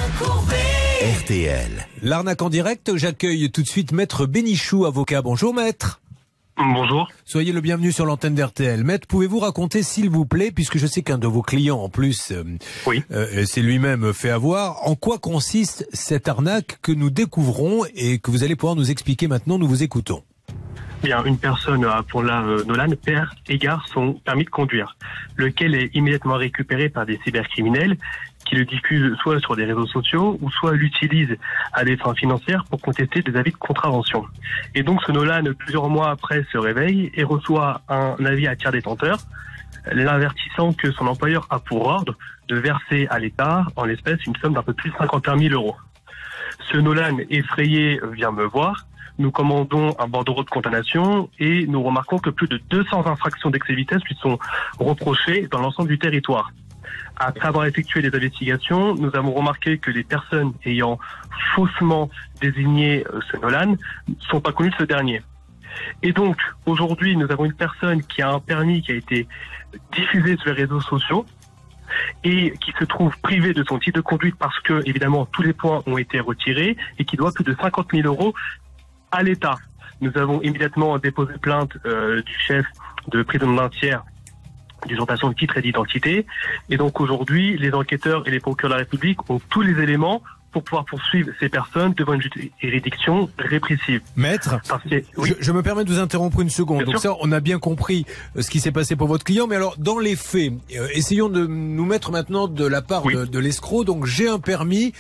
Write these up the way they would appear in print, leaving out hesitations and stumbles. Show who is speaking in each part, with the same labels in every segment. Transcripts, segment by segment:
Speaker 1: RTL.
Speaker 2: L'arnaque en direct, j'accueille tout de suite Maître Bénichou, avocat. Bonjour Maître.
Speaker 3: Bonjour.
Speaker 2: Soyez le bienvenu sur l'antenne d'RTL. Maître, pouvez-vous raconter s'il vous plaît, puisque je sais qu'un de vos clients en plus s'est lui-même fait avoir, en quoi consiste cette arnaque que nous découvrons et que vous allez pouvoir nous expliquer maintenant, nous vous écoutons.
Speaker 3: Bien, une personne à Pont-la-Nolan perd égare son permis de conduire, lequel est immédiatement récupéré par des cybercriminels qui le diffusent soit sur des réseaux sociaux ou soit l'utilisent à des fins financières pour contester des avis de contravention. Et donc ce Nolan, plusieurs mois après, se réveille et reçoit un avis à tiers détenteur, l'avertissant que son employeur a pour ordre de verser à l'État, en l'espèce, une somme d'un peu plus de 51 000 euros. Ce Nolan effrayé vient me voir. Nous commandons un bordereau de condamnation et nous remarquons que plus de 200 infractions d'excès de vitesse lui sont reprochées dans l'ensemble du territoire. Après avoir effectué des investigations, nous avons remarqué que les personnes ayant faussement désigné ce Nolan ne sont pas connues de ce dernier. Et donc, aujourd'hui, nous avons une personne qui a un permis qui a été diffusé sur les réseaux sociaux et qui se trouve privée de son titre de conduite parce que, évidemment, tous les points ont été retirés et qui doit plus de 50 000 euros à l'État. Nous avons immédiatement déposé plainte du chef de prison d'un tiers d'usurpation de titre et d'identité. Et donc aujourd'hui, les enquêteurs et les procureurs de la République ont tous les éléments pour pouvoir poursuivre ces personnes devant une juridiction répressive.
Speaker 2: Maître, je me permets de vous interrompre une seconde. Donc ça, on a bien compris ce qui s'est passé pour votre client. Mais alors, dans les faits, essayons de nous mettre maintenant de la part de l'escroc. Donc j'ai un permis.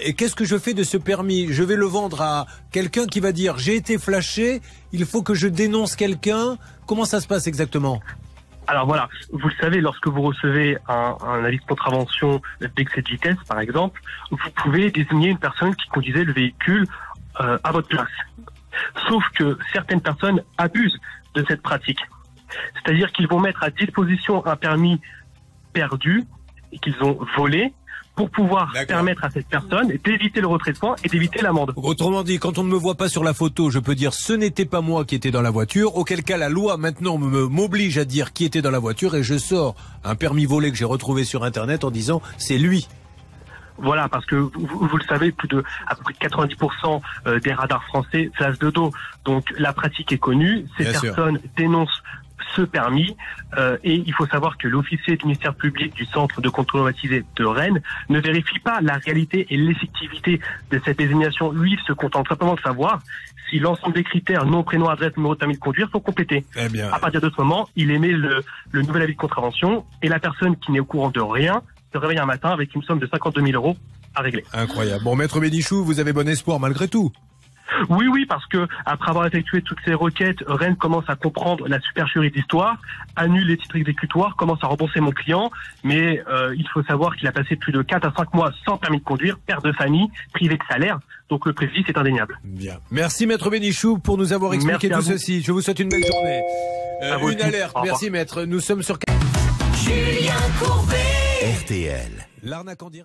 Speaker 2: Et qu'est-ce que je fais de ce permis? Je vais le vendre à quelqu'un qui va dire j'ai été flashé, il faut que je dénonce quelqu'un. Comment ça se passe exactement?
Speaker 3: Alors voilà, vous le savez, lorsque vous recevez un avis de contravention d'excès de vitesse, par exemple, vous pouvez désigner une personne qui conduisait le véhicule à votre place. Sauf que certaines personnes abusent de cette pratique. C'est-à-dire qu'ils vont mettre à disposition un permis perdu et qu'ils ont volé, pour pouvoir permettre à cette personne d'éviter le retrait de points et d'éviter l'amende.
Speaker 2: Autrement dit, quand on ne me voit pas sur la photo, je peux dire ce n'était pas moi qui était dans la voiture, auquel cas la loi maintenant m'oblige à dire qui était dans la voiture et je sors un permis volé que j'ai retrouvé sur Internet en disant c'est lui.
Speaker 3: Voilà, parce que vous le savez, à peu près 90% des radars français flashent de dos. Donc la pratique est connue, ces personnes dénoncent ce permis et il faut savoir que l'officier du ministère public du centre de contrôle automatisé de Rennes ne vérifie pas la réalité et l'effectivité de cette désignation. Lui, il se contente simplement de savoir si l'ensemble des critères nom, prénom, adresse, numéro de permis de conduire sont complétés. À partir de ce moment, il émet le nouvel avis de contravention et la personne qui n'est au courant de rien se réveille un matin avec une somme de 52 000 euros à régler.
Speaker 2: Incroyable. Bon, Maître Bénichou, vous avez bon espoir malgré tout.
Speaker 3: Oui, parce que après avoir effectué toutes ces requêtes, Rennes commence à comprendre la supercherie d'histoire, annule les titres exécutoires, commence à rembourser mon client, mais il faut savoir qu'il a passé plus de 4 à 5 mois sans permis de conduire, père de famille, privé de salaire, donc le préjudice est indéniable. Bien.
Speaker 2: Merci Maître Bénichou pour nous avoir expliqué tout ceci. Je vous souhaite une belle journée. Une alerte, merci Maître, nous sommes sur...
Speaker 1: Julien Courbet. RTL.
Speaker 2: L'arnaque en direct.